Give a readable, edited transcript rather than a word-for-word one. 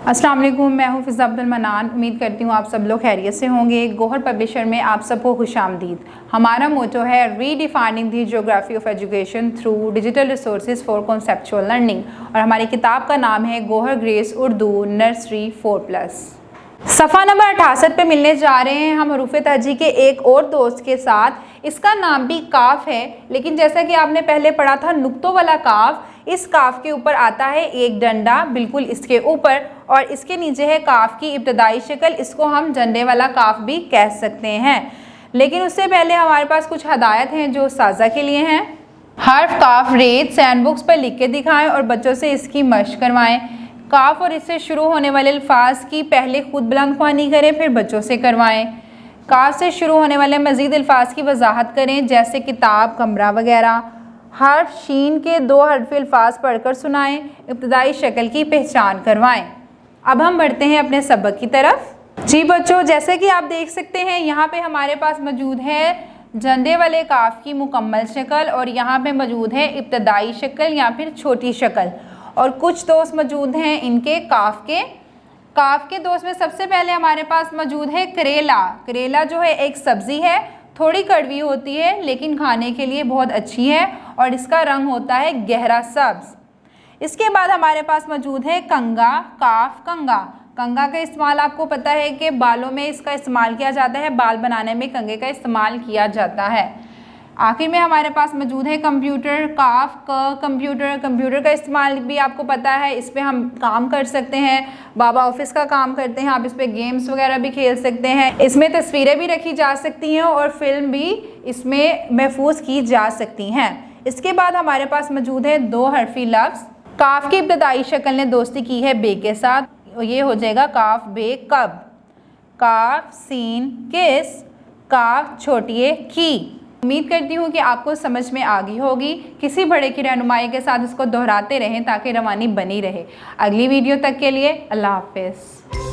अस्सलाम वालेकुम, मैं हूँ फ़िज़ा अब्दुल मनान। उम्मीद करती हूँ आप सब लोग खैरियत से होंगे। गौहर पब्लिशर में आप सबको खुशामदीद। हमारा मोटो है redefining the geography of education through digital resources for conceptual learning, और हमारी किताब का नाम है गौहर ग्रेस उर्दू नर्सरी 4+। सफ़ा नंबर 68 पे मिलने जा रहे हैं हम हरूफ तहजी के एक और दोस्त के साथ। इसका नाम भी काफ है, लेकिन जैसा कि आपने पहले पढ़ा था नुक्तों वाला काफ, इस काफ के ऊपर आता है एक डंडा बिल्कुल इसके ऊपर, और इसके नीचे है काफ की इब्तदाई शक्ल। इसको हम डंडे वाला काफ भी कह सकते हैं। लेकिन उससे पहले हमारे पास कुछ हदायत हैं जो साजा के लिए हैं। हर्फ काफ रेत सैंडबुक्स पर लिख के दिखाएं और बच्चों से इसकी मशक करवाएं। काफ और इससे शुरू होने वाले अल्फाज की पहले खुद बुलंद ख्वानी करें, फिर बच्चों से करवाएं। काफ से शुरू होने वाले मज़ीद अल्फाज की वजाहत करें, जैसे किताब, कमरा वगैरह। हर्फ शीन के 2 हरफी अल्फाज पढ़कर सुनाएं। इब्तदाई शक्ल की पहचान करवाएं। अब हम बढ़ते हैं अपने सबक की तरफ। जी बच्चों, जैसे कि आप देख सकते हैं यहाँ पे हमारे पास मौजूद है झंडे वाले काफ की मुकम्मल शक्ल, और यहाँ पे मौजूद है इब्तदाई शक्ल या फिर छोटी शक्ल, और कुछ दोस्त मौजूद हैं इनके काफ के दोस्त में सबसे पहले हमारे पास मौजूद है करेला। करेला जो है एक सब्ज़ी है, थोड़ी कड़वी होती है लेकिन खाने के लिए बहुत अच्छी है, और इसका रंग होता है गहरा सब्ज़। इसके बाद हमारे पास मौजूद है कंगा। काफ कंगा। कंगा का इस्तेमाल आपको पता है कि बालों में इसका इस्तेमाल किया जाता है, बाल बनाने में कंगे का इस्तेमाल किया जाता है। आखिर में हमारे पास मौजूद है कंप्यूटर। काफ क कंप्यूटर। कंप्यूटर का इस्तेमाल भी आपको पता है, इस पर हम काम कर सकते हैं, बाबा ऑफिस का काम करते हैं, आप इस पर गेम्स वगैरह भी खेल सकते हैं। इसमें तस्वीरें भी रखी जा सकती हैं और फिल्म भी इसमें महफूज की जा सकती हैं। इसके बाद हमारे पास मौजूद है 2 हरफी लफ्ज़। काफ की इब्तदाई शक्ल ने दोस्ती की है बे के साथ, ये हो जाएगा काफ बे कब। काफ सीन किस। काफ छोटिए की। उम्मीद करती हूँ कि आपको समझ में आ गई होगी। किसी बड़े की रहनुमाई के साथ इसको दोहराते रहें ताकि रवानी बनी रहे। अगली वीडियो तक के लिए अल्लाह हाफ़िज़।